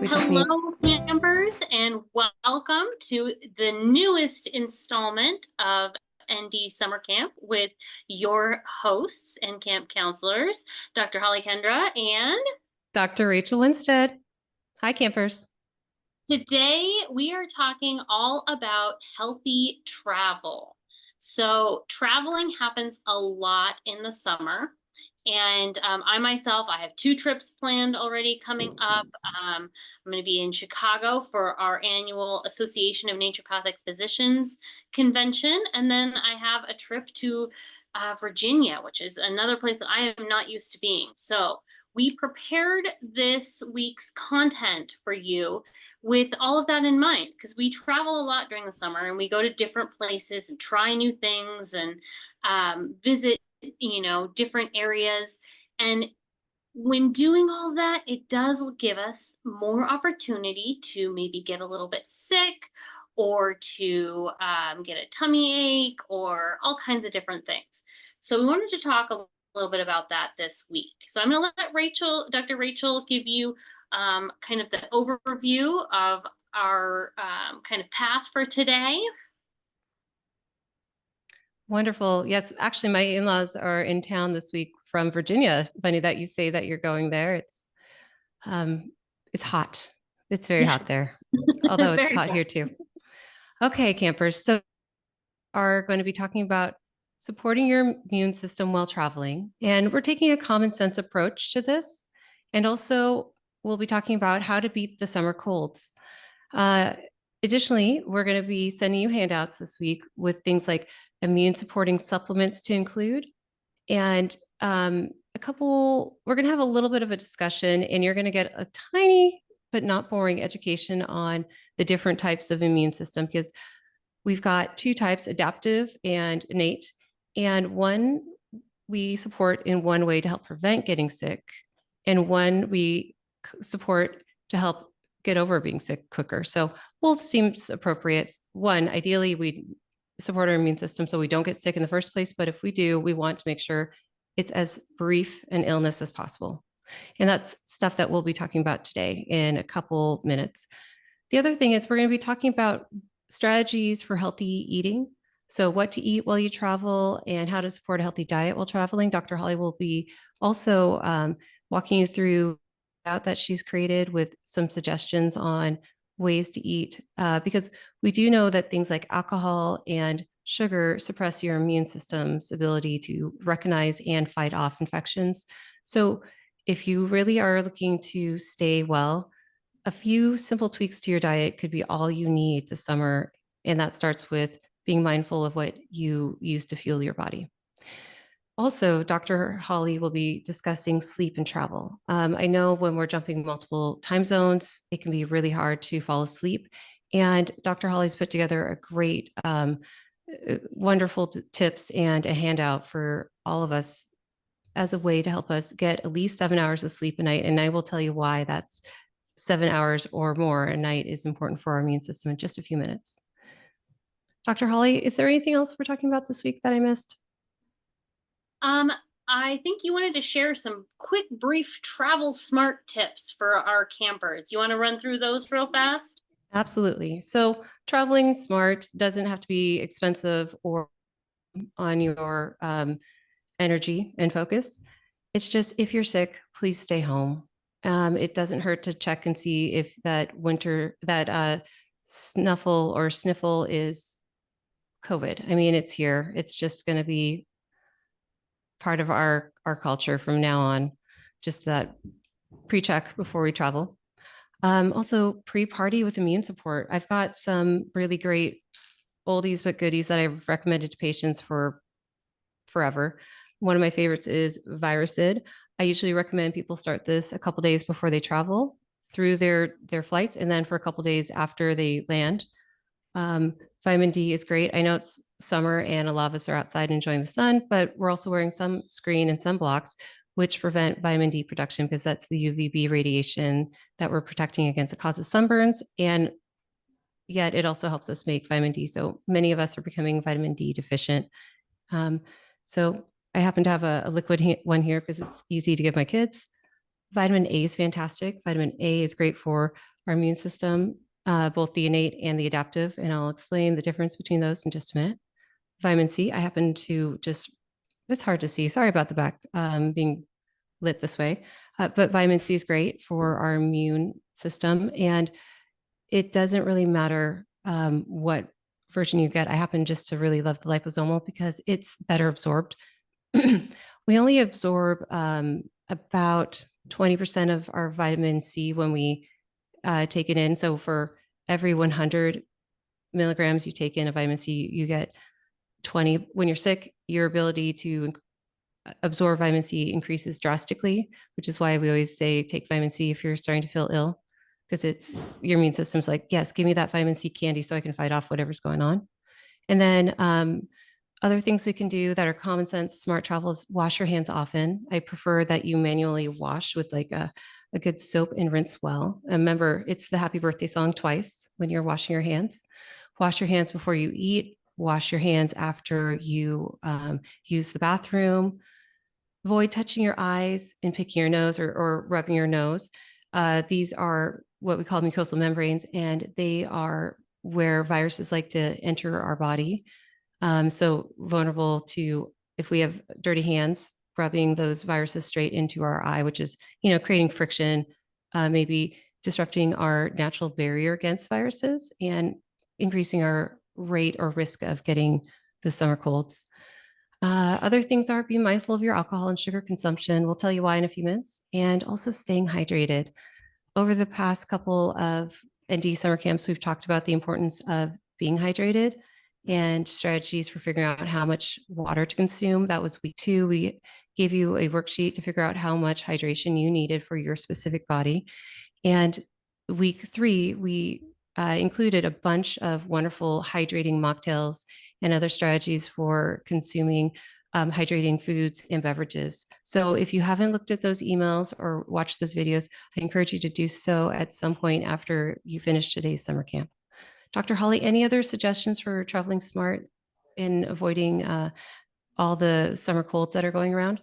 We just Hello, need, campers, and welcome to the newest installment of ND Summer Camp with your hosts and camp counselors, Dr. Holly Kendra. And Dr. Rachel Winstedt. Hi, campers. today we are talking all about healthy travel. So, traveling happens a lot in the summer. And I myself, I have 2 trips planned already coming up. I'm going to be in Chicago for our annual Association of Naturopathic Physicians convention. And then I have a trip to Virginia, which is another place that I am not used to being. So we prepared this week's content for you with all of that in mind because we travel a lot during the summer and we go to different places and try new things and visit different areas. And when doing all that, it does give us more opportunity to maybe get a little bit sick or to get a tummy ache or all kinds of different things. So we wanted to talk a little bit about that this week. So I'm going to let Dr. Rachel, give you kind of the overview of our kind of path for today. Wonderful. Yes, actually, my in-laws are in town this week from Virginia. Funny that you say that you're going there. It's hot. It's very Yes. hot there, although it's Very hot cool. here too. Okay, campers. So are going to be talking about supporting your immune system while traveling. And we're taking a common sense approach to this. And also, we'll be talking about how to beat the summer colds. Additionally, we're going to be sending you handouts this week with things like immune supporting supplements to include. And we're going to have a little bit of a discussion, and you're going to get a tiny but not boring education on the different types of immune system, because we've got 2 types, adaptive and innate. And one we support in one way to help prevent getting sick, and one we support to help get over being sick quicker. So both seems appropriate. One, ideally, we support our immune system so we don't get sick in the first place. But if we do, we want to make sure it's as brief an illness as possible. And that's stuff that we'll be talking about today in a couple minutes. The other thing is we're going to be talking about strategies for healthy eating. So what to eat while you travel and how to support a healthy diet while traveling. Dr. Holly will be also walking you through that she's created with some suggestions on ways to eat, because we do know that things like alcohol and sugar suppress your immune system's ability to recognize and fight off infections. So if you really are looking to stay well, a few simple tweaks to your diet could be all you need this summer. And that starts with being mindful of what you use to fuel your body. Also, Dr. Holly will be discussing sleep and travel. I know when we're jumping multiple time zones, it can be really hard to fall asleep. And Dr. Holly's put together a great, wonderful tips and a handout for all of us as a way to help us get at least 7 hours of sleep a night. And I will tell you why that's 7 hours or more a night is important for our immune system in just a few minutes. Dr. Holly, is there anything else we're talking about this week that I missed? I think you wanted to share some quick, brief travel smart tips for our campers. You want to run through those real fast? Absolutely. So traveling smart doesn't have to be expensive or on your energy and focus. It's just if you're sick, please stay home. It doesn't hurt to check and see if that snuffle or sniffle is COVID. I mean, it's here. It's just going to be part of our culture from now on. Just that pre-check before we travel. Also, pre-party with immune support. I've got some really great oldies but goodies that I've recommended to patients for forever. One of my favorites is Virusid. I usually recommend people start this a couple days before they travel through their flights, and then for a couple days after they land. Vitamin D is great. I know it's summer and a lot of us are outside enjoying the sun, but we're also wearing sunscreen and sunblocks, which prevent vitamin D production because that's the UVB radiation that we're protecting against. It causes sunburns, and yet it also helps us make vitamin D. So many of us are becoming vitamin D deficient. So I happen to have a liquid one here because it's easy to give my kids. Vitamin A is fantastic. Vitamin A is great for our immune system, both the innate and the adaptive, and I'll explain the difference between those in just a minute. Vitamin C, I happen to just, it's hard to see. Sorry about the back being lit this way. But vitamin C is great for our immune system. And it doesn't really matter what version you get. I happen just to really love the liposomal because it's better absorbed. We only absorb about 20% of our vitamin C when we take it in. So for every 100 milligrams you take in of vitamin C, you get 20. When you're sick, your ability to absorb vitamin C increases drastically, which is why we always say take vitamin C if you're starting to feel ill, because it's your immune system's like, yes, give me that vitamin C candy so I can fight off whatever's going on. And then other things we can do that are common sense, smart travel is wash your hands often. I prefer that you manually wash with like a good soap and rinse well. And remember, it's the happy birthday song twice when you're washing your hands. Wash your hands before you eat. Wash your hands after you use the bathroom. Avoid touching your eyes and picking your nose or rubbing your nose. These are what we call mucosal membranes, and they are where viruses like to enter our body. So vulnerable to, if we have dirty hands, rubbing those viruses straight into our eye, which is, creating friction, maybe disrupting our natural barrier against viruses and increasing our rate or risk of getting the summer colds. Other things are be mindful of your alcohol and sugar consumption. We'll tell you why in a few minutes. And also staying hydrated. Over the past couple of ND summer camps, we've talked about the importance of being hydrated and strategies for figuring out how much water to consume. That was week 2. We gave you a worksheet to figure out how much hydration you needed for your specific body. And week 3, we included a bunch of wonderful hydrating mocktails and other strategies for consuming hydrating foods and beverages. So if you haven't looked at those emails or watched those videos, I encourage you to do so at some point after you finish today's summer camp. Dr. Holly, any other suggestions for traveling smart in avoiding all the summer colds that are going around?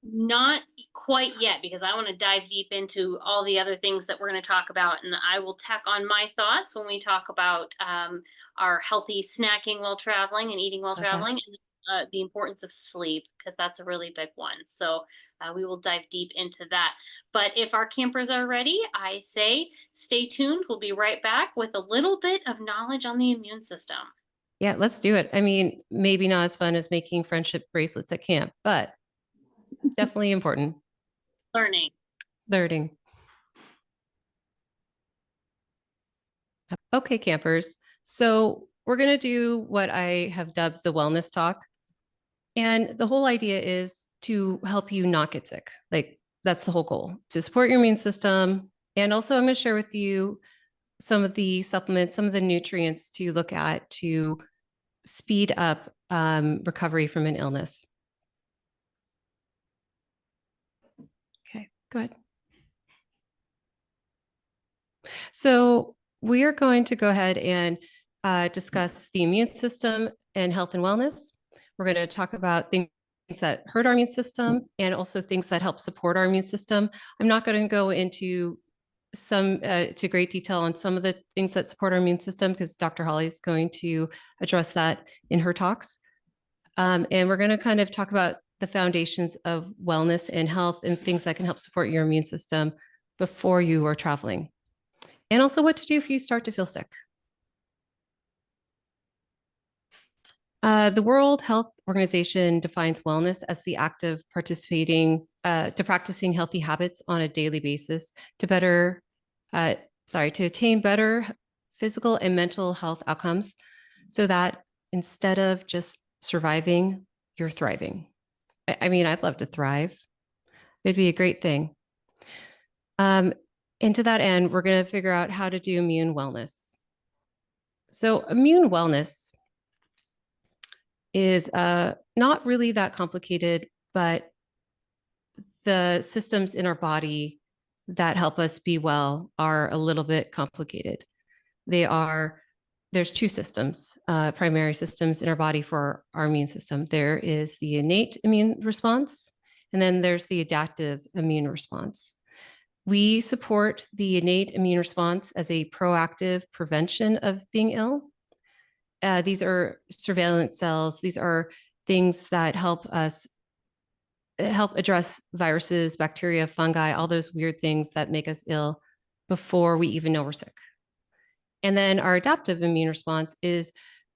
Not quite yet, because I want to dive deep into all the other things that we're going to talk about. And I will tack on my thoughts when we talk about our healthy snacking while traveling and eating while Love that. traveling, and the importance of sleep, because that's a really big one. So we will dive deep into that. But if our campers are ready, I say stay tuned. We'll be right back with a little bit of knowledge on the immune system. Yeah, let's do it. I mean, maybe not as fun as making friendship bracelets at camp, but definitely important. Learning. Learning. Okay, campers. So we're going to do what I have dubbed the wellness talk. And the whole idea is to help you not get sick. Like, that's the whole goal, to support your immune system. And also, I'm going to share with you some of the supplements, some of the nutrients to look at to speed up recovery from an illness. Okay, go ahead. So we are going to go ahead and discuss the immune system and health and wellness. We're going to talk about things that hurt our immune system and also things that help support our immune system. I'm not going to go into some to great detail on some of the things that support our immune system because Dr. Holly is going to address that in her talks. And we're going to kind of talk about the foundations of wellness and health and things that can help support your immune system before you are traveling. And also what to do if you start to feel sick. The World Health Organization defines wellness as the act of participating, to practicing healthy habits on a daily basis to attain better physical and mental health outcomes so that instead of just surviving, you're thriving. I mean, I'd love to thrive. It'd be a great thing. And to that end, we're going to figure out how to do immune wellness. So immune wellness is not really that complicated, but the systems in our body that help us be well are a little bit complicated. There's 2 systems, primary systems in our body for our immune system. There is the innate immune response, and then there's the adaptive immune response. We support the innate immune response as a proactive prevention of being ill. These are surveillance cells. These are things that help us help address viruses, bacteria, fungi, all those weird things that make us ill before we even know we're sick. And then our adaptive immune response is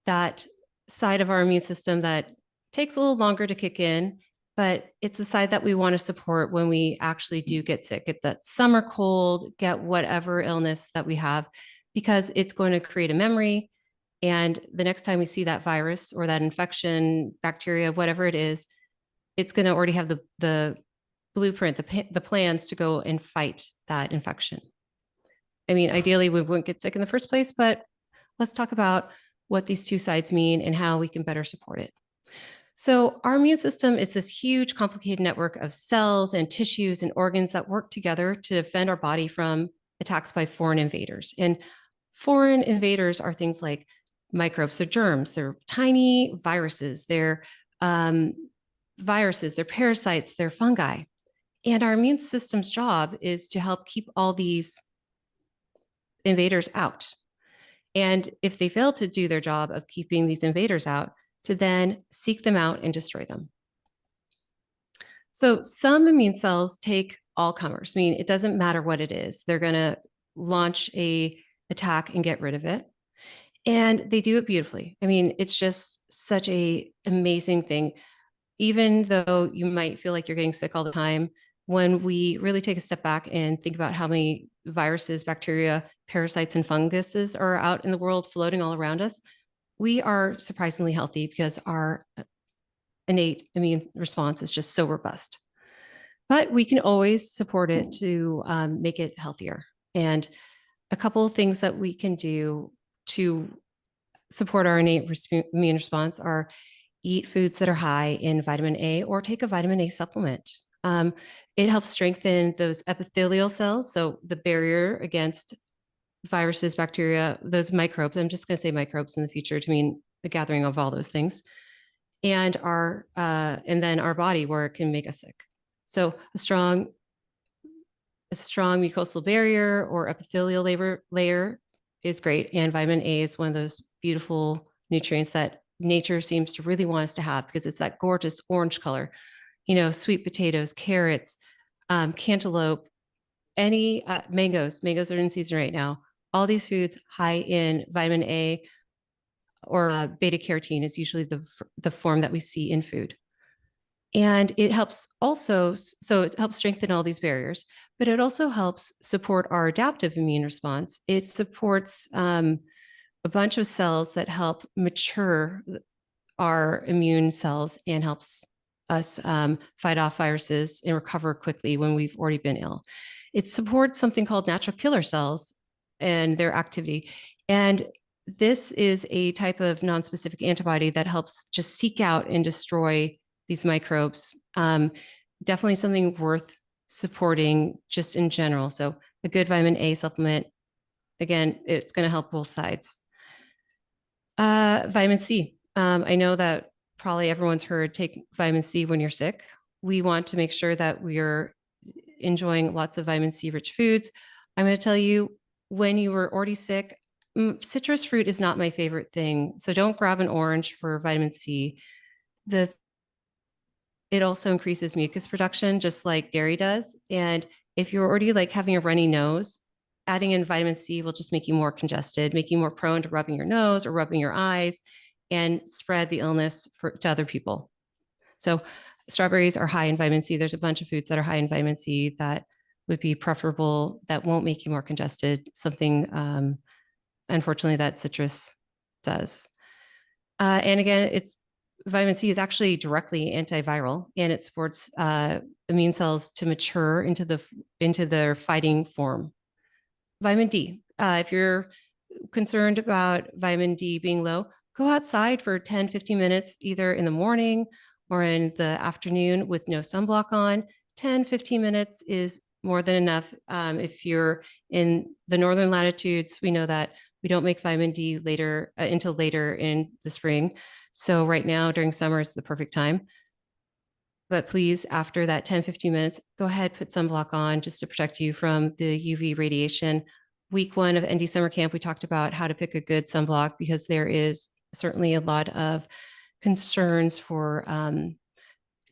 that side of our immune system that takes a little longer to kick in, but it's the side that we want to support when we actually do get sick, get that summer cold, get whatever illness that we have, because it's going to create a memory. And the next time we see that virus or that infection, bacteria, whatever it is, it's going to already have the blueprint, the plans to go and fight that infection. I mean, ideally, we wouldn't get sick in the first place, but let's talk about what these two sides mean and how we can better support it. So, our immune system is this huge, complicated network of cells and tissues and organs that work together to defend our body from attacks by foreign invaders. And foreign invaders are things like microbes, they're germs, they're tiny viruses, they're they're parasites, they're fungi. And our immune system's job is to help keep all these invaders out. And if they fail to do their job of keeping these invaders out, to then seek them out and destroy them. So some immune cells take all comers. I mean, it doesn't matter what it is. They're going to launch a attack and get rid of it. And they do it beautifully. I mean, it's just such a amazing thing. Even though you might feel like you're getting sick all the time, when we really take a step back and think about how many viruses, bacteria, parasites, and funguses are out in the world floating all around us, we are surprisingly healthy because our innate immune response is just so robust. But we can always support it to make it healthier. And a couple of things that we can do to support our innate immune response are eat foods that are high in vitamin A or take a vitamin A supplement. It helps strengthen those epithelial cells, so the barrier against viruses, bacteria, those microbes. I'm just going to say microbes in the future to mean the gathering of all those things, and then our body where it can make us sick. So a strong mucosal barrier or epithelial layer is great, and vitamin A is one of those beautiful nutrients that nature seems to really want us to have because it's that gorgeous orange color. You know, sweet potatoes, carrots, cantaloupe, any mangoes are in season right now. All these foods high in vitamin A or beta carotene is usually the form that we see in food. And it helps also, so it helps strengthen all these barriers, but it also helps support our adaptive immune response. It supports a bunch of cells that help mature our immune cells and helps us fight off viruses and recover quickly when we've already been ill. It supports something called natural killer cells and their activity. And this is a type of non-specific antibody that helps just seek out and destroy these microbes. Definitely something worth supporting just in general. So a good vitamin A supplement, again, it's going to help both sides. Vitamin C. I know that probably everyone's heard take vitamin C when you're sick. We want to make sure that we're enjoying lots of vitamin C rich foods. I'm going to tell you, when you were already sick, citrus fruit is not my favorite thing. So don't grab an orange for vitamin C. It also increases mucus production, just like dairy does. And if you're already like having a runny nose, adding in vitamin C will just make you more congested, make you more prone to rubbing your nose or rubbing your eyes and spread the illness to other people. So strawberries are high in vitamin C. There's a bunch of foods that are high in vitamin C that would be preferable, that won't make you more congested, something unfortunately that citrus does. And again, vitamin C is actually directly antiviral, and it supports immune cells to mature into their fighting form. Vitamin D. If you're concerned about vitamin D being low, go outside for 10, 15 minutes, either in the morning or in the afternoon with no sunblock on. 10, 15 minutes is more than enough. If you're in the northern latitudes, we know that we don't make vitamin D until later in the spring. So right now during summer is the perfect time. But please, after that 10, 15 minutes, go ahead, put sunblock on just to protect you from the UV radiation. Week 1 of ND Summer Camp, we talked about how to pick a good sunblock because there is certainly a lot of concerns for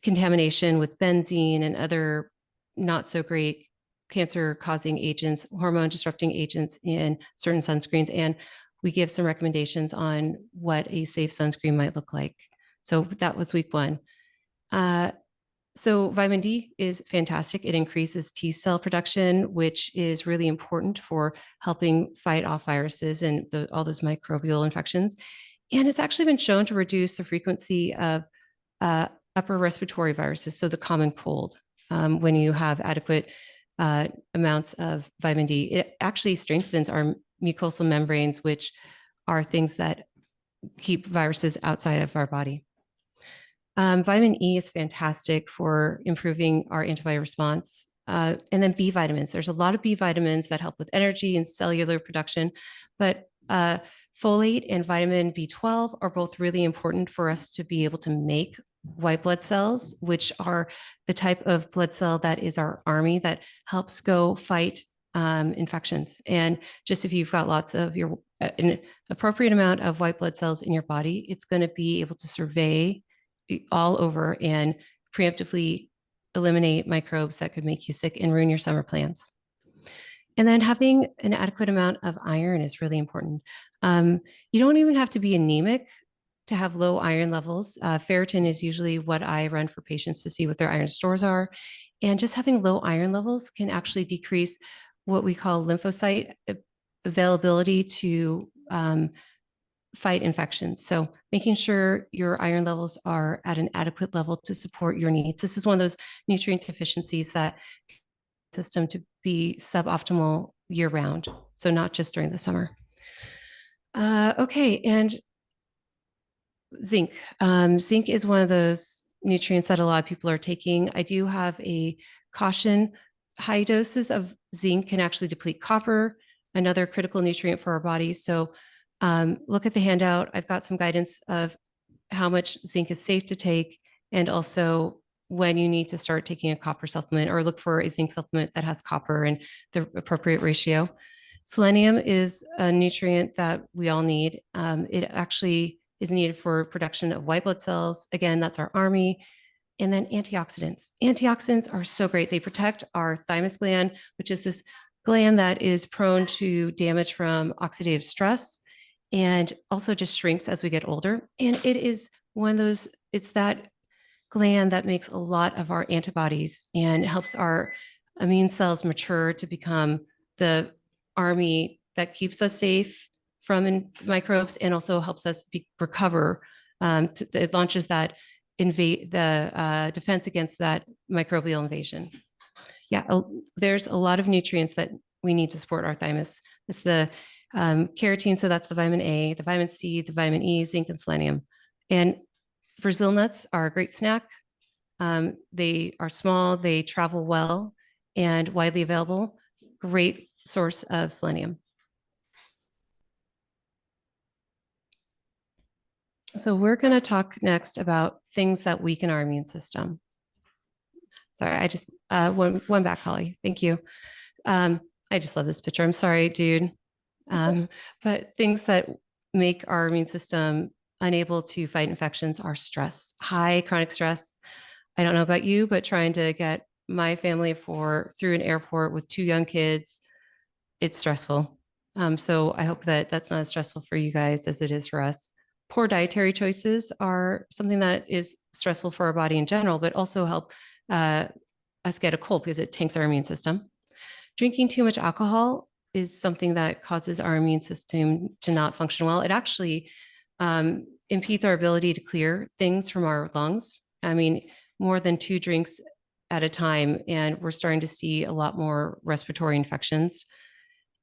contamination with benzene and other not so great cancer causing agents, hormone disrupting agents in certain sunscreens. And we give some recommendations on what a safe sunscreen might look like. So that was week 1. So vitamin D is fantastic. It increases T cell production, which is really important for helping fight off viruses and all those microbial infections. And it's actually been shown to reduce the frequency of upper respiratory viruses, so the common cold, when you have adequate amounts of vitamin D. It actually strengthens our mucosal membranes, which are things that keep viruses outside of our body. Vitamin E is fantastic for improving our antibody response. And then B vitamins. There's a lot of B vitamins that help with energy and cellular production, but folate and vitamin B12 are both really important for us to be able to make white blood cells, which are the type of blood cell that is our army that helps go fight infections. And just if you've got lots of an appropriate amount of white blood cells in your body, it's going to be able to survey all over and preemptively eliminate microbes that could make you sick and ruin your summer plans. And then having an adequate amount of iron is really important. You don't even have to be anemic to have low iron levels. Ferritin is usually what I run for patients to see what their iron stores are. And just having low iron levels can actually decrease what we call lymphocyte availability to fight infections. So making sure your iron levels are at an adequate level to support your needs. This is one of those nutrient deficiencies that system to be suboptimal year round. So not just during the summer. Okay, and zinc. Zinc is one of those nutrients that a lot of people are taking. I do have a caution. High doses of zinc can actually deplete copper, another critical nutrient for our body. So look at the handout. I've got some guidance of how much zinc is safe to take and also when you need to start taking a copper supplement or look for a zinc supplement that has copper and the appropriate ratio. Selenium is a nutrient that we all need. It actually is needed for production of white blood cells. Again, that's our army. And then antioxidants. Antioxidants are so great. They protect our thymus gland, which is this gland that is prone to damage from oxidative stress and also just shrinks as we get older. And it is one of those, it's that gland that makes a lot of our antibodies and helps our immune cells mature to become the army that keeps us safe from microbes and also helps us recover. It launches that defense against that microbial invasion. Yeah, there's a lot of nutrients that we need to support our thymus. It's the carotene, so that's the vitamin A, the vitamin C, the vitamin E, zinc, and selenium. And Brazil nuts are a great snack. They are small, they travel well, and widely available. Great source of selenium. So we're going to talk next about things that weaken our immune system. Sorry, I just one back, Holly. Thank you. I just love this picture. I'm sorry, dude. But things that make our immune system unable to fight infections are stress, high chronic stress. I don't know about you, but trying to get my family through an airport with 2 young kids, it's stressful. So I hope that that's not as stressful for you guys as it is for us. Poor dietary choices are something that is stressful for our body in general, but also help us get a cold because it tanks our immune system. Drinking too much alcohol is something that causes our immune system to not function well. It actually impedes our ability to clear things from our lungs. I mean, more than 2 drinks at a time, and we're starting to see a lot more respiratory infections.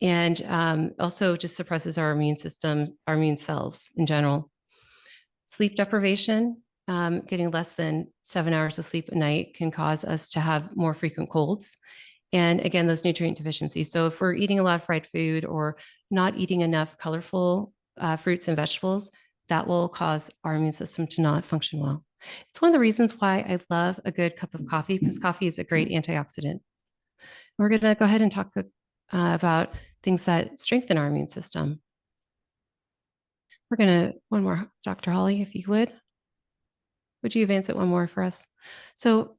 And also just suppresses our immune system, our immune cells in general. Sleep deprivation, getting less than 7 hours of sleep a night can cause us to have more frequent colds. And again, those nutrient deficiencies. So if we're eating a lot of fried food or not eating enough colorful fruits and vegetables, that will cause our immune system to not function well. It's one of the reasons why I love a good cup of coffee because coffee is a great antioxidant. We're going to go ahead and talk about things that strengthen our immune system. We're going to, one more, Dr. Holly, if you would you advance it one more for us? So,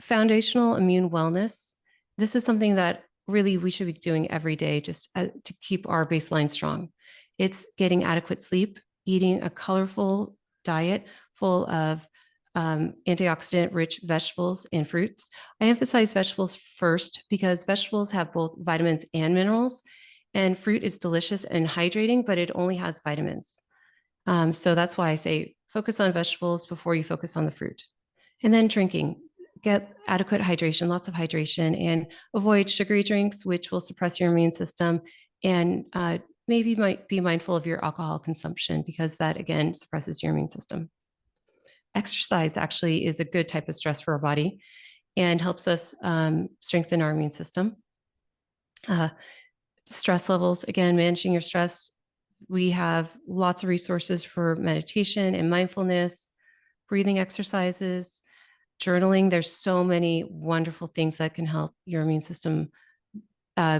foundational immune wellness. This is something that really we should be doing every day just to keep our baseline strong. It's getting adequate sleep, eating a colorful diet full of antioxidant rich vegetables and fruits. I emphasize vegetables first because vegetables have both vitamins and minerals, and fruit is delicious and hydrating, but it only has vitamins. So that's why I say focus on vegetables before you focus on the fruit. And then drinking, get adequate hydration, lots of hydration, and avoid sugary drinks, which will suppress your immune system. And maybe might be mindful of your alcohol consumption because that, again, suppresses your immune system. Exercise actually is a good type of stress for our body and helps us strengthen our immune system. Stress levels, again, managing your stress. We have lots of resources for meditation and mindfulness, breathing exercises, journaling. There's so many wonderful things that can help your immune system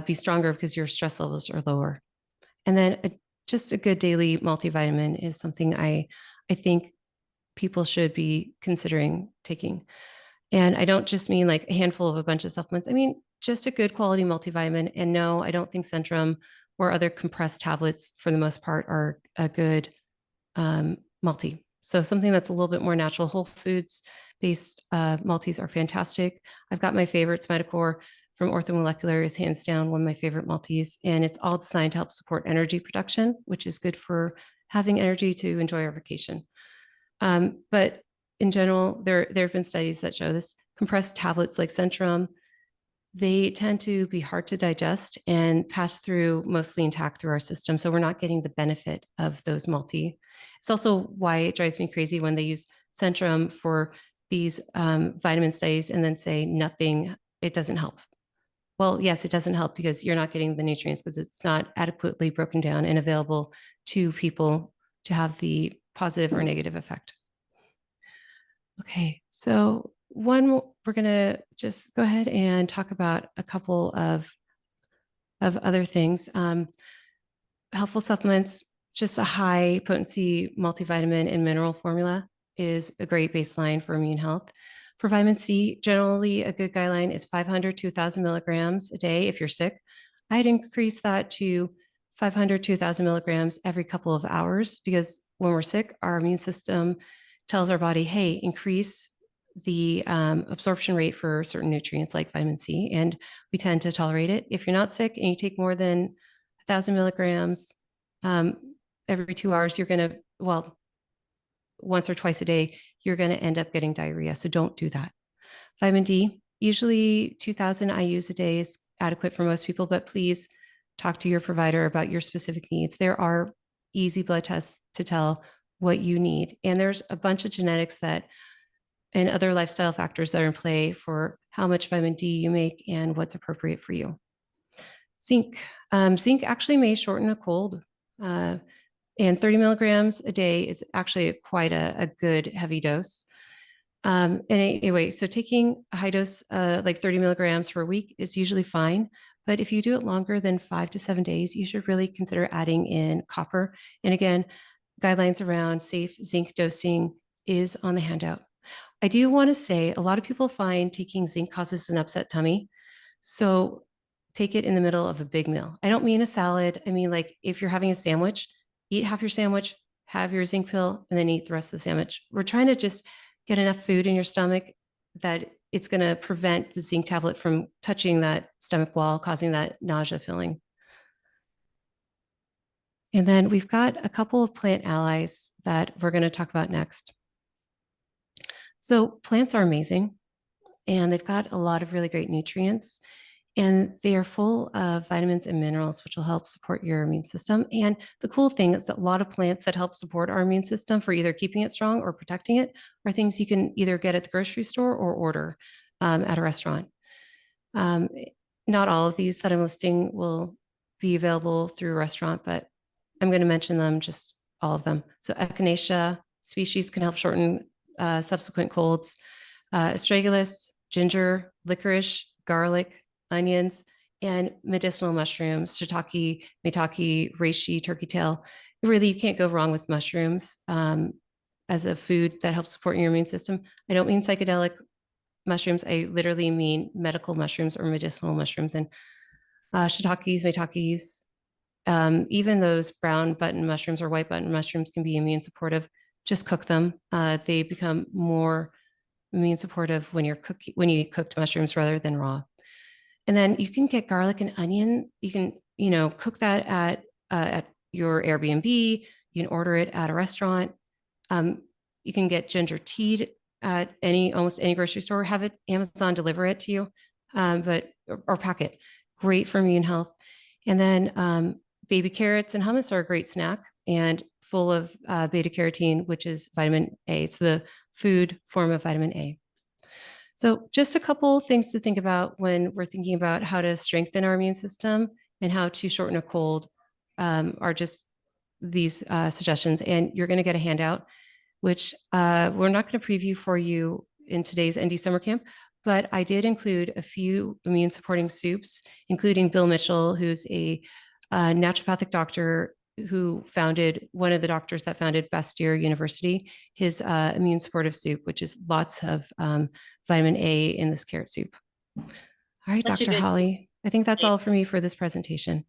be stronger because your stress levels are lower. And then just a good daily multivitamin is something I think people should be considering taking. And I don't just mean like a handful of a bunch of supplements. I mean, just a good quality multivitamin. And no, I don't think Centrum or other compressed tablets for the most part are a good multi. So something that's a little bit more natural, whole foods based multis are fantastic. I've got my favorites. Metacor from Orthomolecular is hands down one of my favorite multis. And it's all designed to help support energy production, which is good for having energy to enjoy our vacation. But in general, there have been studies that show this. Compressed tablets like Centrum, they tend to be hard to digest and pass through mostly intact through our system. So we're not getting the benefit of those multi. It's also why it drives me crazy when they use Centrum for these vitamin studies and then say nothing, it doesn't help. Well, yes, it doesn't help because you're not getting the nutrients because it's not adequately broken down and available to people to have the positive or negative effect. Okay, so we're going to just go ahead and talk about a couple of other things. Helpful supplements, just a high potency multivitamin and mineral formula is a great baseline for immune health. For vitamin C, generally a good guideline is 500 to 1,000 milligrams a day if you're sick. I'd increase that to 500 to 1,000 milligrams every couple of hours because when we're sick, our immune system tells our body, hey, increase the absorption rate for certain nutrients like vitamin C, and we tend to tolerate it. If you're not sick and you take more than 1,000 milligrams every 2 hours, you're going to, well, once or twice a day, you're going to end up getting diarrhea. So don't do that. Vitamin D, usually 2,000 IUs a day is adequate for most people, but please talk to your provider about your specific needs. There are easy blood tests to tell what you need. And there's a bunch of genetics that and other lifestyle factors that are in play for how much vitamin D you make and what's appropriate for you. Zinc. Zinc actually may shorten a cold. And 30 milligrams a day is actually quite a good heavy dose. And anyway, so taking a high dose, like 30 milligrams for a week is usually fine. But if you do it longer than 5 to 7 days, you should really consider adding in copper. And again, guidelines around safe zinc dosing is on the handout. I do want to say a lot of people find taking zinc causes an upset tummy. So take it in the middle of a big meal. I don't mean a salad. I mean, like if you're having a sandwich, eat half your sandwich, have your zinc pill, and then eat the rest of the sandwich. We're trying to just get enough food in your stomach that it's going to prevent the zinc tablet from touching that stomach wall, causing that nausea feeling. And then we've got a couple of plant allies that we're going to talk about next. So plants are amazing, and they've got a lot of really great nutrients. And they are full of vitamins and minerals, which will help support your immune system. And the cool thing is that a lot of plants that help support our immune system for either keeping it strong or protecting it are things you can either get at the grocery store or order at a restaurant. Not all of these that I'm listing will be available through a restaurant, but I'm going to mention them, just all of them. So echinacea species can help shorten subsequent colds. Astragalus, ginger, licorice, garlic, onions, and medicinal mushrooms, shiitake, maitake, reishi, turkey tail. Really, you can't go wrong with mushrooms as a food that helps support your immune system. I don't mean psychedelic mushrooms. I literally mean medical mushrooms or medicinal mushrooms. And shiitakes, maitakes, even those brown button mushrooms or white button mushrooms can be immune supportive. Just cook them. They become more immune supportive when when you eat cooked mushrooms rather than raw. And then you can get garlic and onion. You can, cook that at your Airbnb. You can order it at a restaurant. You can get ginger tea at almost any grocery store. Have it Amazon deliver it to you, or pack it. Great for immune health. And then baby carrots and hummus are a great snack and full of beta carotene, which is vitamin A. It's the food form of vitamin A. So just a couple things to think about when we're thinking about how to strengthen our immune system and how to shorten a cold are just these suggestions. And you're going to get a handout, which we're not going to preview for you in today's ND summer camp, but I did include a few immune supporting soups, including Bill Mitchell, who's a naturopathic doctor who founded one of the doctors that founded Bastyr University, his immune supportive soup, which is lots of vitamin A in this carrot soup. All right, Such a Dr. good Holly, I think that's all for me for this presentation.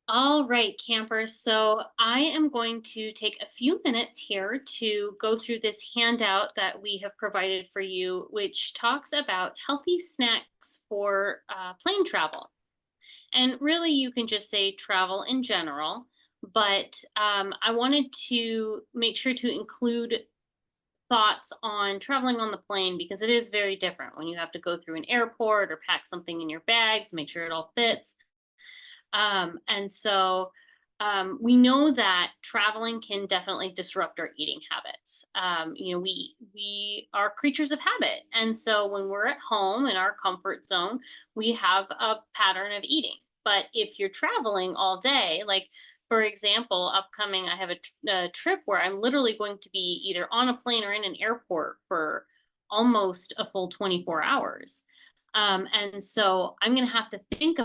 All right, campers. So I am going to take a few minutes here to go through this handout that we have provided for you, which talks about healthy snacks for plane travel. And really, you can just say travel in general, but I wanted to make sure to include thoughts on traveling on the plane because it is very different when you have to go through an airport or pack something in your bags, make sure it all fits. We know that traveling can definitely disrupt our eating habits. We are creatures of habit, and so when we're at home in our comfort zone, we have a pattern of eating. But if you're traveling all day, like for example, upcoming, I have a trip where I'm literally going to be either on a plane or in an airport for almost a full 24 hours. And so I'm going to have to think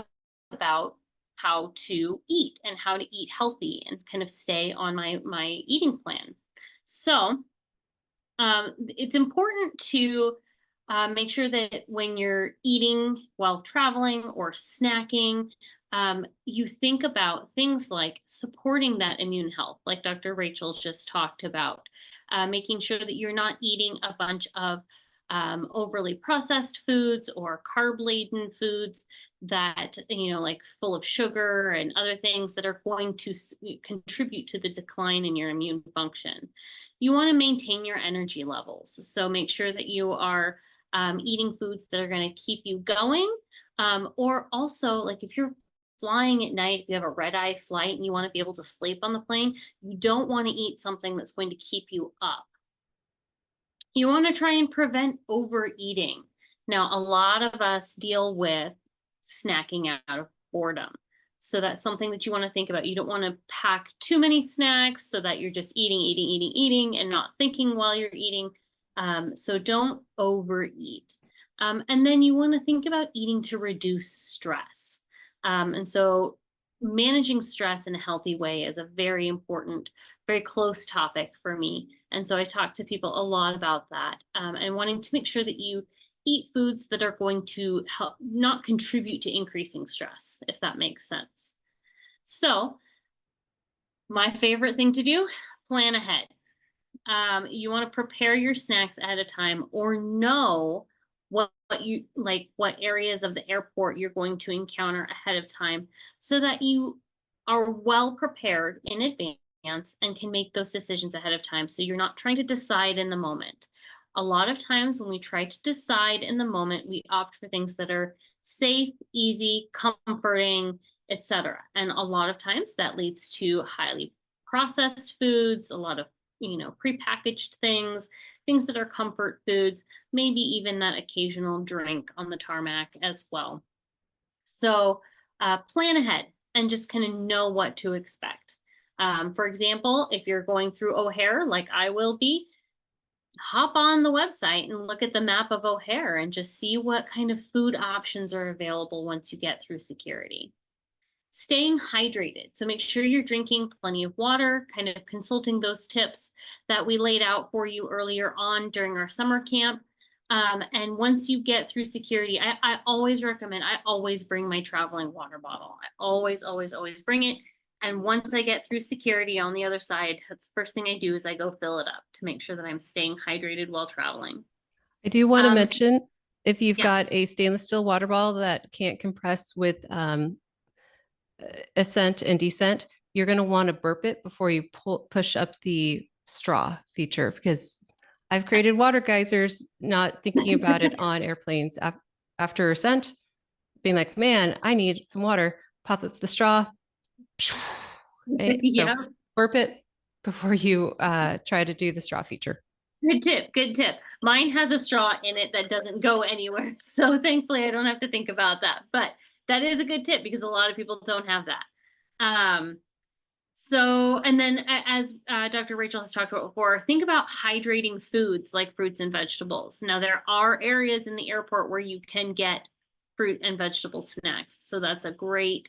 about how to eat and how to eat healthy and kind of stay on my eating plan. So it's important to make sure that when you're eating while traveling or snacking, you think about things like supporting that immune health, like Dr. Rachel just talked about, making sure that you're not eating a bunch of overly processed foods or carb-laden foods that, like full of sugar and other things that are going to contribute to the decline in your immune function. You want to maintain your energy levels. So make sure that you are eating foods that are going to keep you going. Or also, like if you're flying at night, if you have a red eye flight and you want to be able to sleep on the plane, you don't want to eat something that's going to keep you up. You want to try and prevent overeating. Now, a lot of us deal with snacking out of boredom. So that's something that you want to think about. You don't want to pack too many snacks so that you're just eating, and not thinking while you're eating. So don't overeat. And then you want to think about eating to reduce stress. And so managing stress in a healthy way is a very important, very close topic for me. And so I talk to people a lot about that, and wanting to make sure that you eat foods that are going to help not contribute to increasing stress, if that makes sense. So my favorite thing to do, plan ahead. You want to prepare your snacks ahead of time or know what areas of the airport you're going to encounter ahead of time so that you are well prepared in advance and can make those decisions ahead of time. So you're not trying to decide in the moment. A lot of times when we try to decide in the moment, we opt for things that are safe, easy, comforting, etc. And a lot of times that leads to highly processed foods, a lot of prepackaged things that are comfort foods, maybe even that occasional drink on the tarmac as well. So plan ahead and just kind of know what to expect. For example, if you're going through O'Hare, like I will be, hop on the website and look at the map of O'Hare and just see what kind of food options are available once you get through security. Staying hydrated. So make sure you're drinking plenty of water, kind of consulting those tips that we laid out for you earlier on during our summer camp. And once you get through security, I always recommend, I always bring my traveling water bottle. I always, always, always bring it. And once I get through security on the other side, that's the first thing I do is I go fill it up to make sure that I'm staying hydrated while traveling. I do want to Um, mention if you've yeah, got a stainless steel water bottle that can't compress with ascent and descent, you're going to want to burp it before you push up the straw feature because I've created water geysers not thinking about it on airplanes after ascent, being like, man, I need some water, pop up the straw. So yeah. burp it before you try to do the straw feature. Good tip. Good tip. Mine has a straw in it that doesn't go anywhere. So thankfully, I don't have to think about that. But that is a good tip because a lot of people don't have that. Um, and then as Dr. Rachel has talked about before, think about hydrating foods like fruits and vegetables. Now, there are areas in the airport where you can get fruit and vegetable snacks. So that's a great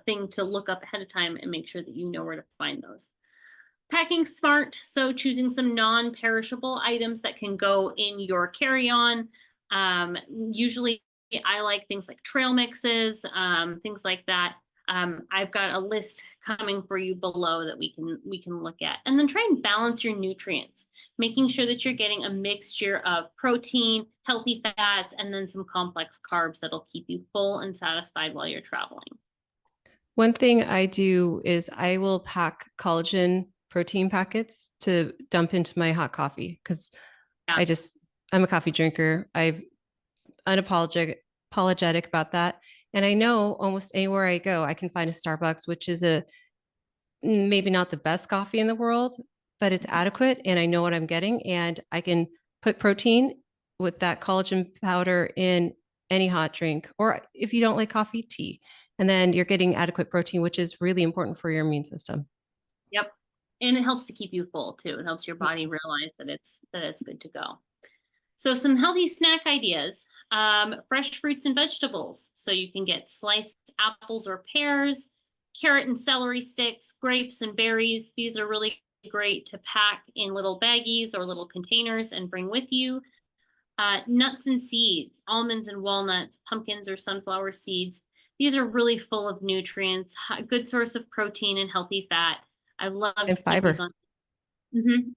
thing to look up ahead of time and make sure that you know where to find those. Packing smart, so choosing some non-perishable items that can go in your carry-on. Usually I like things like trail mixes, things like that. I've got a list coming for you below that we can look at. And then try and balance your nutrients, making sure that you're getting a mixture of protein, healthy fats, and then some complex carbs that'll keep you full and satisfied while you're traveling. One thing I do is I will pack collagen protein packets to dump into my hot coffee because Yeah. I'm a coffee drinker. I'm unapologetic about that. And I know almost anywhere I go, I can find a Starbucks, which is maybe not the best coffee in the world, but it's adequate and I know what I'm getting. And I can put protein with that collagen powder in any hot drink, or if you don't like coffee, tea. And then you're getting adequate protein, which is really important for your immune system. Yep. And it helps to keep you full too. It helps your body realize that it's good to go. So some healthy snack ideas. Fresh fruits and vegetables. So you can get sliced apples or pears, carrot and celery sticks, grapes and berries. These are really great to pack in little baggies or little containers and bring with you. Nuts and seeds, almonds and walnuts, pumpkins or sunflower seeds. These are really full of nutrients, a good source of protein and healthy fat. I love And to keep these fiber. on.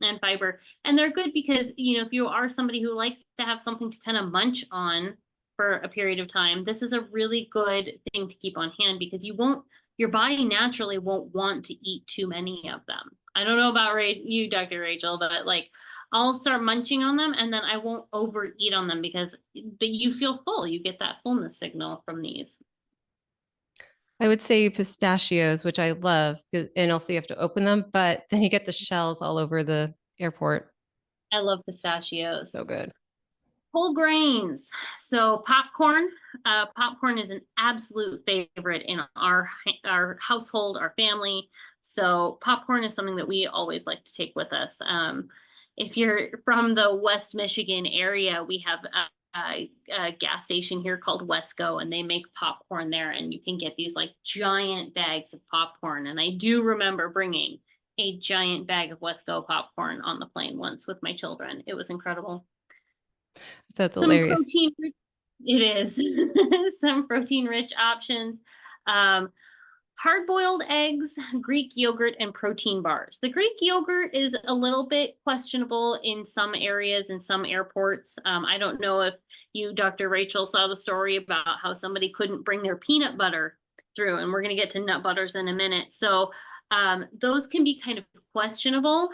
And fiber. And they're good because, if you are somebody who likes to have something to kind of munch on for a period of time, this is a really good thing to keep on hand because your body naturally won't want to eat too many of them. I don't know about you, Dr. Rachel, but like I'll start munching on them and then I won't overeat on them because you feel full. You get that fullness signal from these. I would say pistachios, which I love, and also you have to open them, but then you get the shells all over the airport. I love pistachios. So good. Whole grains. So popcorn. Popcorn is an absolute favorite in our household, our family. So popcorn is something that we always like to take with us. If you're from the West Michigan area, we have a gas station here called Wesco, and they make popcorn there, and you can get these like giant bags of popcorn. And I do remember bringing a giant bag of Wesco popcorn on the plane once with my children. It was incredible. So it's Some hilarious. protein, it is some protein rich options. Um, Hard-boiled eggs, Greek yogurt, and protein bars. The Greek yogurt is a little bit questionable in some areas and some airports. I don't know if you, Dr. Rachel, saw the story about how somebody couldn't bring their peanut butter through, and we're going to get to nut butters in a minute. So those can be kind of questionable.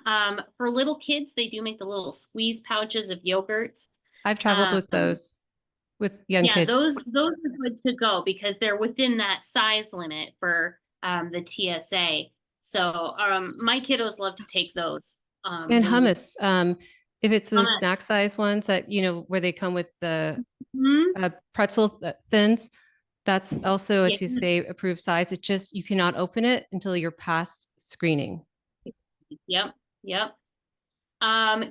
For little kids, they do make the little squeeze pouches of yogurts. I've traveled with Um, those with young yeah, kids. those are good to go because they're within that size limit for the TSA. So my kiddos love to take those And when we. hummus. If it's the snack size ones that, where they come with the Mhm. pretzel thins, That's also Yeah. to say approved size. It just, you cannot open it until you're past screening. Yep. Yep.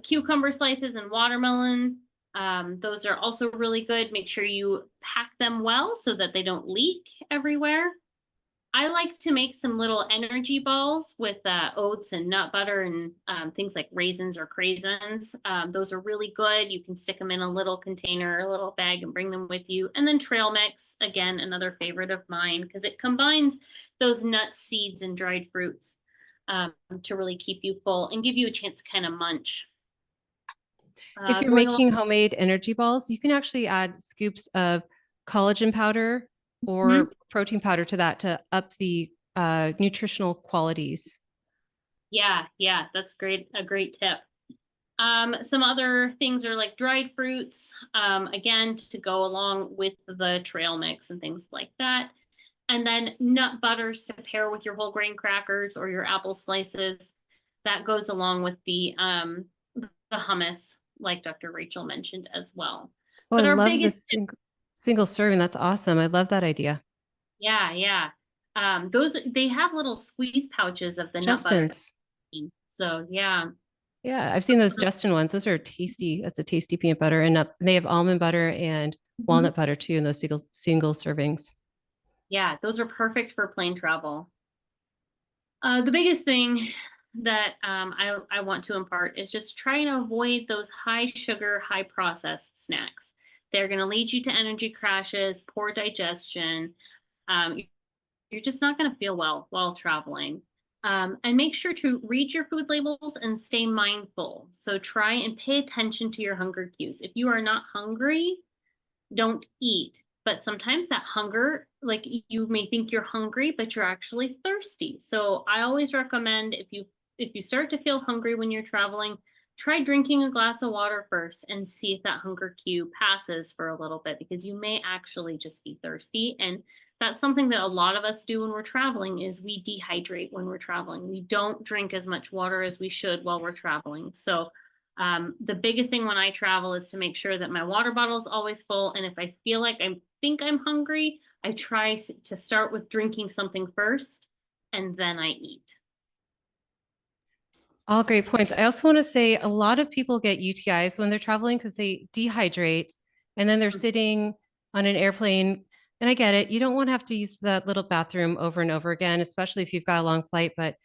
Cucumber slices and watermelon. Those are also really good. Make sure you pack them well so that they don't leak everywhere. I like to make some little energy balls with oats and nut butter and things like raisins or craisins. Those are really good. You can stick them in a little container, a little bag, and bring them with you. And then trail mix, again, another favorite of mine because it combines those nuts, seeds, and dried fruits to really keep you full and give you a chance to kind of munch. If you're Going along. making homemade energy balls, you can actually add scoops of collagen powder Mhm. or protein powder to that to up the nutritional qualities. Yeah, yeah, that's great. A great tip. Some other things are like dried fruits, again, to go along with the trail mix and things like that. And then nut butters to pair with your whole grain crackers or your apple slices. That goes along with the hummus, like Dr. Rachel mentioned as well. Oh, I But our love biggest, this single serving. That's awesome. I love that idea. yeah, yeah. Those they have little squeeze pouches of the nut butter. Justin's. So yeah. Yeah, I've seen those Justin ones. Those are tasty. That's a tasty peanut butter. And they have almond butter and Mhm. walnut butter too in those single servings. Yeah, those are perfect for plane travel. The biggest thing that I want to impart is just try and avoid those high sugar, high processed snacks. They're going to lead you to energy crashes, poor digestion. Um, you're just not going to feel well while traveling. And make sure to read your food labels and stay mindful. So try and pay attention to your hunger cues. If you are not hungry, don't eat. But sometimes that hunger, like you may think you're hungry, but you're actually thirsty. So I always recommend if you start to feel hungry when you're traveling, try drinking a glass of water first and see if that hunger cue passes for a little bit because you may actually just be thirsty. And that's something that a lot of us do when we're traveling is we dehydrate when we're traveling. We don't drink as much water as we should while we're traveling. So the biggest thing when I travel is to make sure that my water bottle is always full. And if I feel like I think I'm hungry, I try to start with drinking something first and then I eat. All great points. I also want to say a lot of people get UTIs when they're traveling because they dehydrate and then they're sitting on an airplane. And I get it. You don't want to have to use that little bathroom over and over again, especially if you've got a long flight, but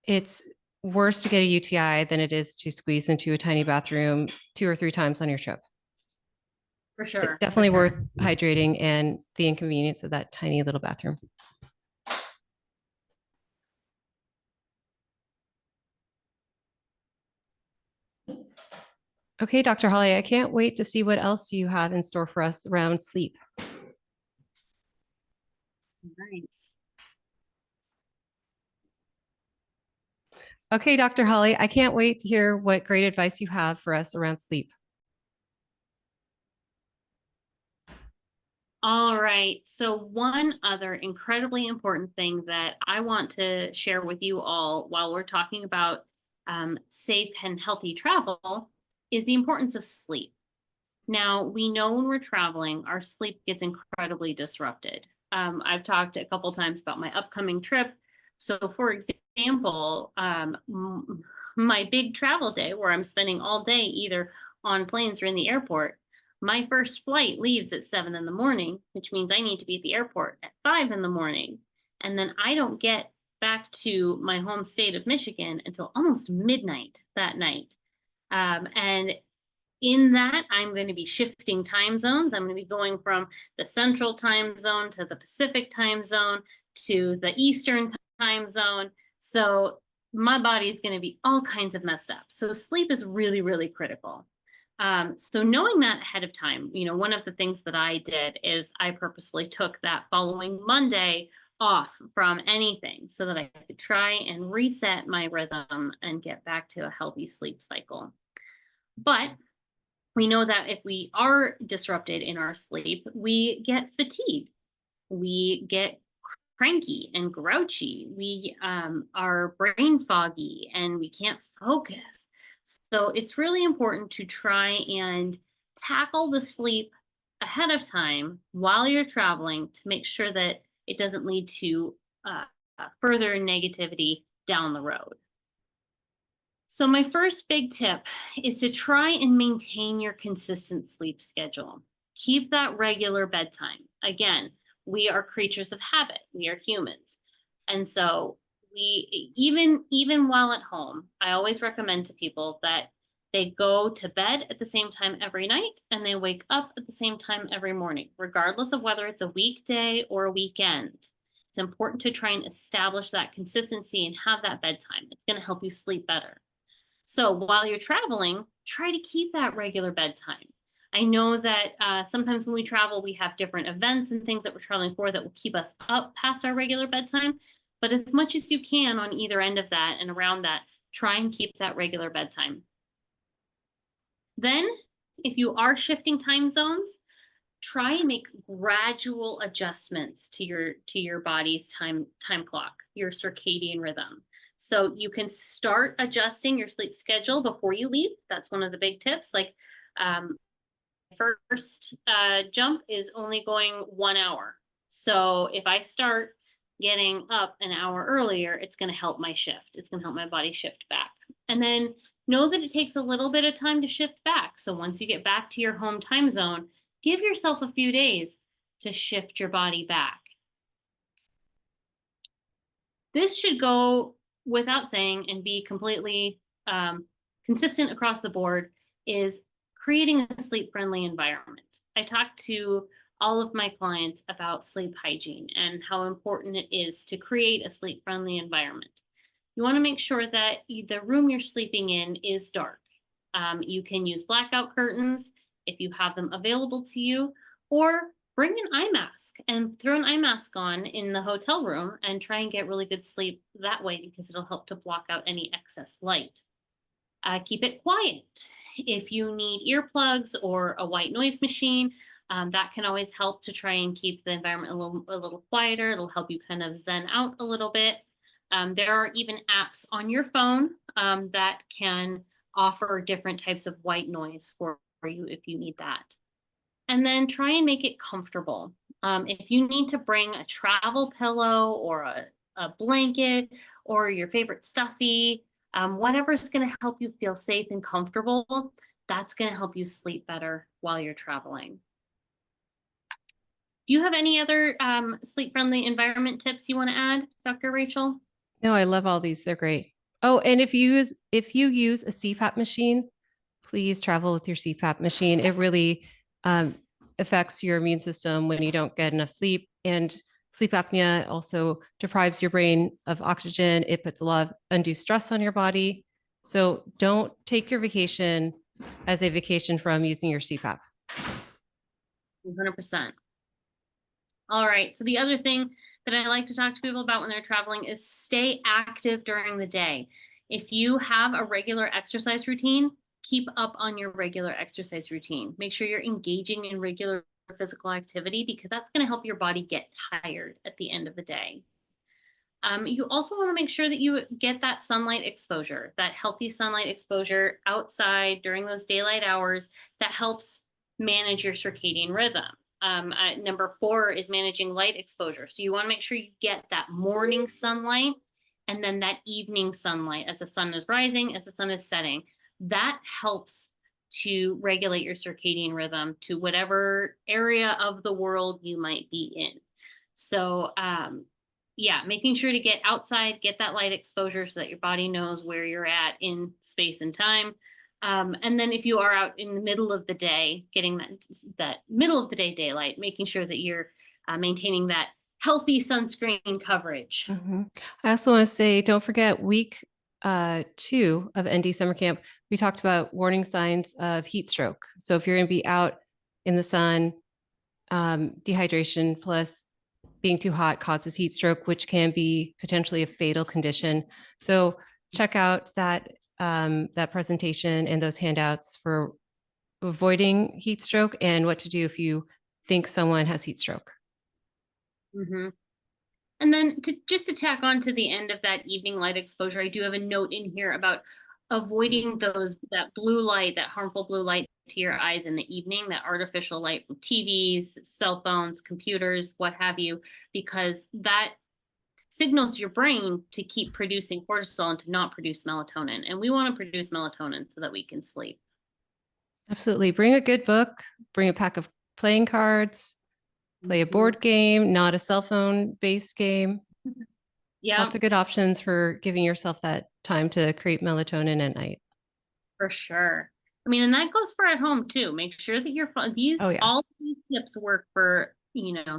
it's worse to get a UTI than it is to squeeze into a tiny bathroom 2 or 3 times on your trip. For It's sure, for definitely sure. worth hydrating and the inconvenience of that tiny little bathroom. Okay, Dr. Holly, I can't wait to see what else you have in store for us around sleep. Right. Okay, Dr. Holly, I can't wait to hear what great advice you have for us around sleep. All right. So, one other incredibly important thing that I want to share with you all while we're talking about safe and healthy travel is the importance of sleep. Now, we know when we're traveling, our sleep gets incredibly disrupted. I've talked a couple times about my upcoming trip. So, for example, my big travel day where I'm spending all day either on planes or in the airport, my first flight leaves at 7 in the morning, which means I need to be at the airport at 5 in the morning. And then I don't get back to my home state of Michigan until almost midnight that night. And in that, I'm going to be shifting time zones. I'm going to be going from the central time zone to the Pacific time zone to the Eastern time zone. So my body is going to be all kinds of messed up. So sleep is really, really critical. So knowing that ahead of time, one of the things that I did is I purposefully took that following Monday off from anything so that I could try and reset my rhythm and get back to a healthy sleep cycle. But we know that if we are disrupted in our sleep, we get fatigue, we get cranky and grouchy, we are brain foggy, and we can't focus. So it's really important to try and tackle the sleep ahead of time while you're traveling to make sure that it doesn't lead to uh, further negativity down the road. So, my first big tip is to try and maintain your consistent sleep schedule. Keep that regular bedtime. Again, we are creatures of habit. We are humans. And so we even while at home, I always recommend to people that they go to bed at the same time every night and they wake up at the same time every morning, regardless of whether it's a weekday or a weekend. It's important to try and establish that consistency and have that bedtime. It's going to help you sleep better. So while you're traveling, try to keep that regular bedtime. I know that sometimes when we travel, we have different events and things that we're traveling for that will keep us up past our regular bedtime. But as much as you can on either end of that and around that, try and keep that regular bedtime. Then, if you are shifting time zones, try and make gradual adjustments to your body's time clock, your circadian rhythm. So you can start adjusting your sleep schedule before you leave. That's one of the big tips. Like um, first jump is only going 1 hour. So if I start getting up an hour earlier, it's going to help my shift. It's going to help my body shift back. And then know that it takes a little bit of time to shift back. So once you get back to your home time zone, give yourself a few days to shift your body back. This should go without saying and be completely consistent across the board is creating a sleep friendly environment. I talk to all of my clients about sleep hygiene and how important it is to create a sleep friendly environment. You want to make sure that the room you're sleeping in is dark. You can use blackout curtains if you have them available to you, or bring an eye mask and throw an eye mask on in the hotel room and try and get really good sleep that way because it'll help to block out any excess light. Keep it quiet. If you need earplugs or a white noise machine, that can always help to try and keep the environment a little quieter. It'll help you kind of zen out a little bit. There are even apps on your phone that can offer different types of white noise for you if you need that. And then try and make it comfortable. If you need to bring a travel pillow or a blanket or your favorite stuffy, whatever's going to help you feel safe and comfortable, that's going to help you sleep better while you're traveling. Do you have any other sleep friendly environment tips you want to add, Dr. Rachel? No, I love all these. They're great. Oh, and if you use a CPAP machine, please travel with your CPAP machine. It really um, affects your immune system when you don't get enough sleep. And sleep apnea also deprives your brain of oxygen. It puts a lot of undue stress on your body. So don't take your vacation as a vacation from using your CPAP. 100%. All right. So the other thing that I like to talk to people about when they're traveling is stay active during the day. If you have a regular exercise routine, keep up on your regular exercise routine. Make sure you're engaging in regular physical activity because that's going to help your body get tired at the end of the day. You also want to make sure that you get that sunlight exposure, that healthy sunlight exposure outside during those daylight hours that helps manage your circadian rhythm. Number 4 is managing light exposure. So you want to make sure you get that morning sunlight and then that evening sunlight as the sun is rising, as the sun is setting. That helps to regulate your circadian rhythm to whatever area of the world you might be in. So, yeah, making sure to get outside, get that light exposure so that your body knows where you're at in space and time. And then if you are out in the middle of the day, getting that middle of the day daylight, making sure that you're maintaining that healthy sunscreen coverage. I also want to say, don't forget week 2 of ND summer camp. We talked about warning signs of heat stroke. So if you're going to be out in the sun, dehydration plus being too hot causes heat stroke, which can be potentially a fatal condition. So check out that presentation and those handouts for avoiding heat stroke and what to do if you think someone has heat stroke. Mm-hmm. And then just to tack on to the end of that evening light exposure, I do have a note in here about avoiding that blue light, that harmful blue light to your eyes in the evening, that artificial light from TVs, cell phones, computers, what have you, because that signals your brain to keep producing cortisol and to not produce melatonin. And we want to produce melatonin so that we can sleep. Absolutely. Bring a good book, bring a pack of playing cards, play a Mhm. board game, not a cell phone based game. Yeah, Lots of good options for giving yourself that time to create melatonin at night. for sure. I mean, and that goes for at home too. Make sure that Oh, yeah. all these tips work for,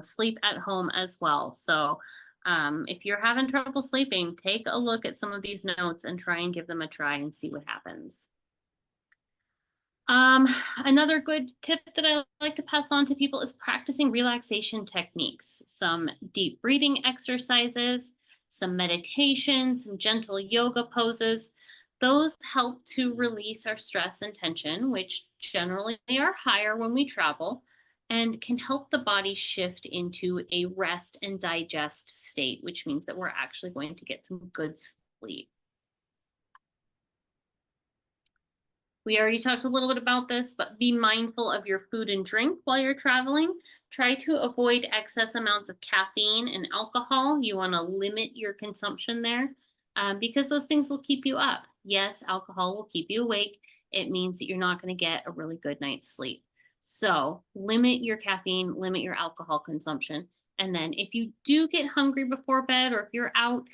sleep at home as well. So, if you're having trouble sleeping, take a look at some of these notes and try and give them a try and see what happens. Um, Another good tip that I like to pass on to people is practicing relaxation techniques, some deep breathing exercises, some meditation, some gentle yoga poses. Those help to release our stress and tension, which generally are higher when we travel, and can help the body shift into a rest and digest state, which means that we're actually going to get some good sleep. We already talked a little bit about this, but be mindful of your food and drink while you're traveling. Try to avoid excess amounts of caffeine and alcohol. You want to limit your consumption there because those things will keep you up. Yes, alcohol will keep you awake. It means that you're not going to get a really good night's sleep. So limit your caffeine, limit your alcohol consumption. And then if you do get hungry before bed or if you're out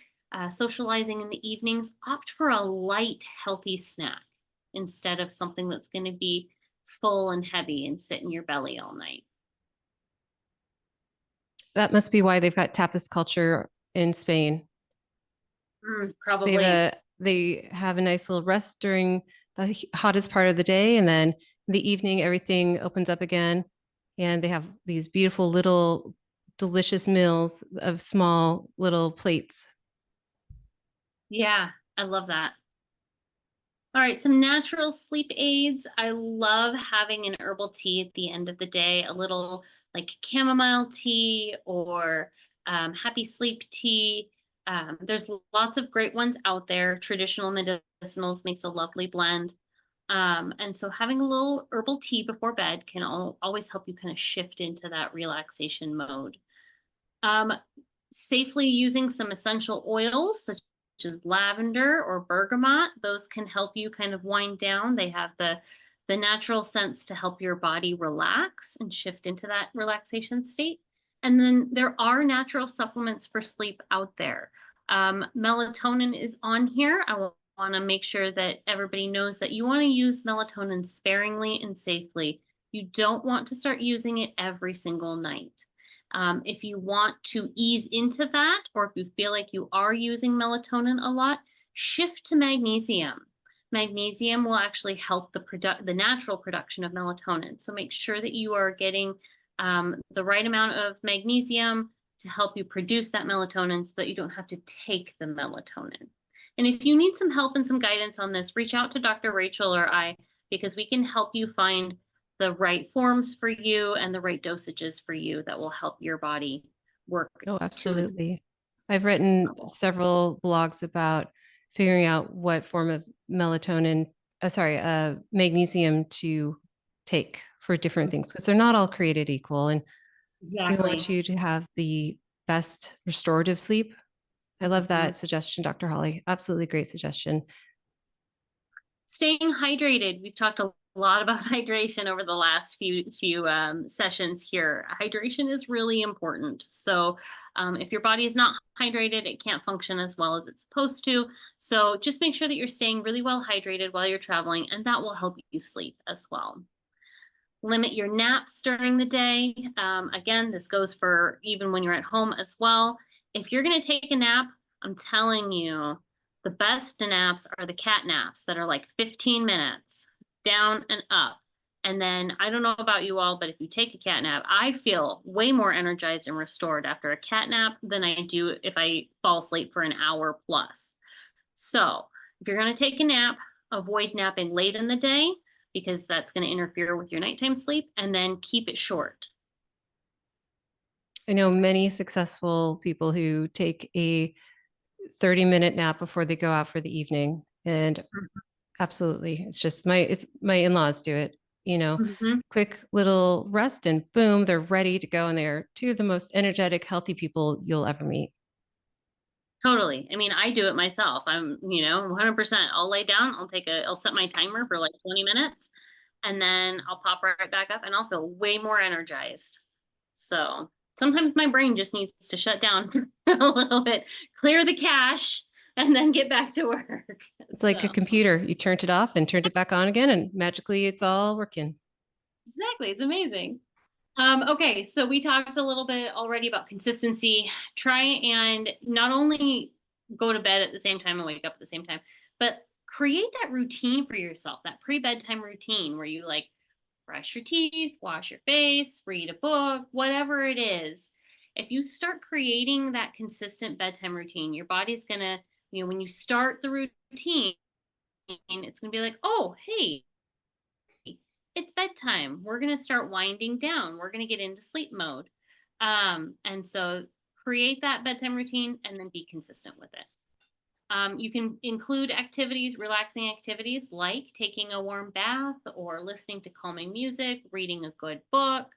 socializing in the evenings, opt for a light, healthy snack instead of something that's going to be full and heavy and sit in your belly all night. That must be why they've got tapas culture in Spain. Probably. They have a nice little rest during the hottest part of the day, and then in the evening everything opens up again, and they have these beautiful little delicious meals of small little plates. Yeah, I love that. All right, some natural sleep aids. I love having an herbal tea at the end of the day, a little like chamomile tea or happy sleep tea. There's lots of great ones out there. Traditional medicinals makes a lovely blend. And so having a little herbal tea before bed can always help you kind of shift into that relaxation mode. Um, Safely using some essential oils such as lavender or bergamot. Those can help you kind of wind down. They have the natural sense to help your body relax and shift into that relaxation state. And then there are natural supplements for sleep out there. Melatonin is on here. I want to make sure that everybody knows that you want to use melatonin sparingly and safely. You don't want to start using it every single night. If you want to ease into that, or if you feel like you are using melatonin a lot, shift to magnesium. Magnesium will actually help the natural production of melatonin. So make sure that you are getting the right amount of magnesium to help you produce that melatonin so that you don't have to take the melatonin. And if you need some help and some guidance on this, reach out to Dr. Rachel or I, because we can help you find the right forms for you and the right dosages for you that will help your body work Oh, to its absolutely. I've written level. several blogs about figuring out what form of magnesium to take for different things because they're not all created equal. And we Exactly. want you to have the best restorative sleep. I love Mhm. that suggestion, Dr. Holly. Absolutely great suggestion. Staying hydrated. We've talked a lot about hydration over the last few sessions here. Hydration is really important. So if your body is not hydrated, it can't function as well as it's supposed to. So just make sure that you're staying really well hydrated while you're traveling, and that will help you sleep as well. Limit your naps during the day. Again, this goes for even when you're at home as well. If you're going to take a nap, I'm telling you, the best naps are the cat naps that are like 15 minutes down and up. And then I don't know about you all, but if you take a cat nap, I feel way more energized and restored after a cat nap than I do if I fall asleep for an hour plus. So if you're going to take a nap, avoid napping late in the day because that's going to interfere with your nighttime sleep, and then keep it short. I know many successful people who take a 30-minute nap before they go out for the evening. And absolutely, it's my in-laws do it. Mhm. quick little rest and boom, they're ready to go. And they're two of the most energetic, healthy people you'll ever meet. Totally. I mean, I do it myself. I'm, 100%. I'll lay down, I'll set my timer for like 20 minutes, and then I'll pop right back up and I'll feel way more energized. So sometimes my brain just needs to shut down for a little bit, clear the cache, and then get back to work. It's like a So computer. You turned it off and turned it back on again, and magically it's all working. exactly. It's amazing. Okay, so we talked a little bit already about consistency. Try and not only go to bed at the same time and wake up at the same time, but create that routine for yourself, that pre-bedtime routine where you like brush your teeth, wash your face, read a book, whatever it is. If you start creating that consistent bedtime routine, your body's gonna, when you start the routine, it's gonna be like, oh, hey, it's bedtime. We're going to start winding down. We're going to get into sleep mode. And so create that bedtime routine and then be consistent with it. You can include activities, relaxing activities like taking a warm bath or listening to calming music, reading a good book.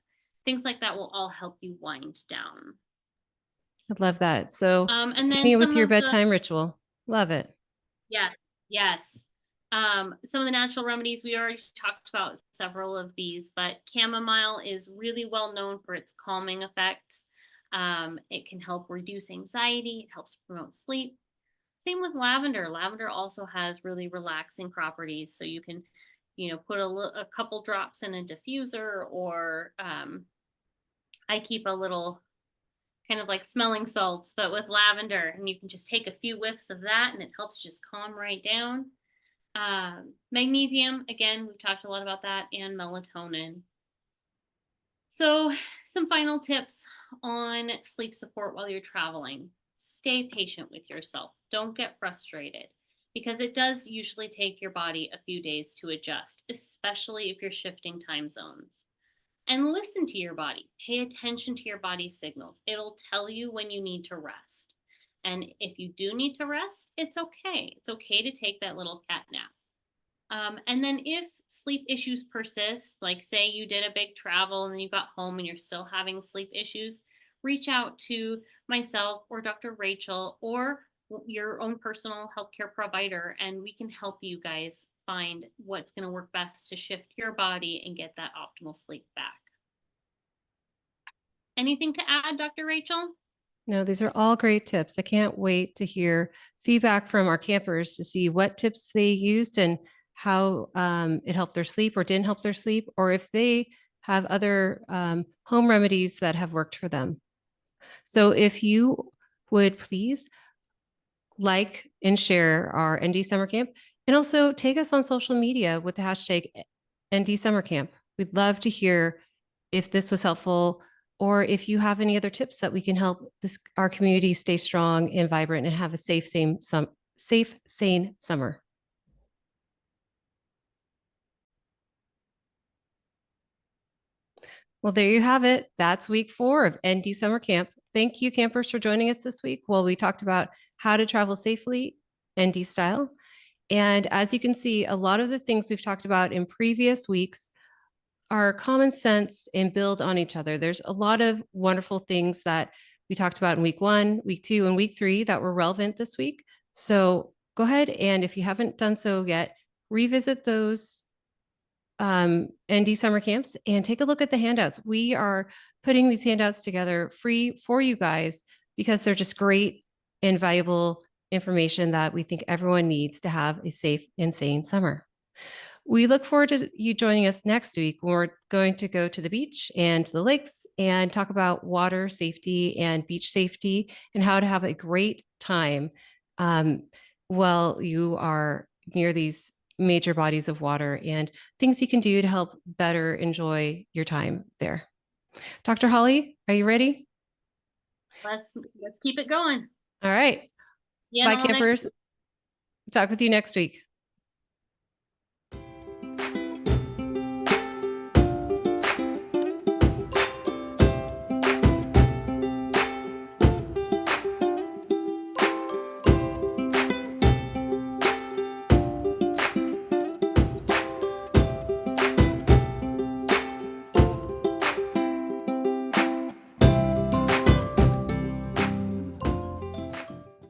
Things like that will all help you wind down. I love that. So And then continue with some your of the bedtime ritual. Love it. Yeah, yes. Some of the natural remedies, we already talked about several of these, but chamomile is really well known for its calming effects. It can help reduce anxiety, it helps promote sleep. Same with lavender. Lavender also has really relaxing properties, so you can, put a couple drops in a diffuser, or I keep a little kind of like smelling salts, but with lavender, and you can just take a few whiffs of that, and it helps just calm right down. Magnesium, again, we've talked a lot about that, and melatonin. So, some final tips on sleep support while you're traveling. Stay patient with yourself. Don't get frustrated, because it does usually take your body a few days to adjust, especially if you're shifting time zones. And listen to your body. Pay attention to your body's signals. It'll tell you when you need to rest. And if you do need to rest, it's okay. It's okay to take that little cat nap. And then if sleep issues persist, like say you did a big travel and then you got home and you're still having sleep issues, reach out to myself or Dr. Rachel or your own personal healthcare provider, and we can help you guys find what's going to work best to shift your body and get that optimal sleep back. Anything to add, Dr. Rachel? No, these are all great tips. I can't wait to hear feedback from our campers to see what tips they used and how it helped their sleep or didn't help their sleep, or if they have other home remedies that have worked for them. So if you would please like and share our ND Summer Camp, and also take us on social media with the hashtag ND Summer Camp. We'd love to hear if this was helpful, or if you have any other tips that we can help our community stay strong and vibrant and have a safe, sane summer. Well, there you have it. That's week 4 of ND Summer Camp. Thank you, campers, for joining us this week. Well, we talked about how to travel safely, ND style. And as you can see, a lot of the things we've talked about in previous weeks are common sense and build on each other. There's a lot of wonderful things that we talked about in week 1, week 2, and week 3 that were relevant this week. So go ahead, and if you haven't done so yet, revisit those ND summer camps and take a look at the handouts. We are putting these handouts together free for you guys because they're just great and valuable information that we think everyone needs to have a safe and sane summer. We look forward to you joining us next week when we're going to go to the beach and to the lakes and talk about water safety and beach safety and how to have a great time while you are near these major bodies of water, and things you can do to help better enjoy your time there. Dr. Holly, are you ready? Let's keep it going. All right. Yeah, Bye, campers. Talk with you next week.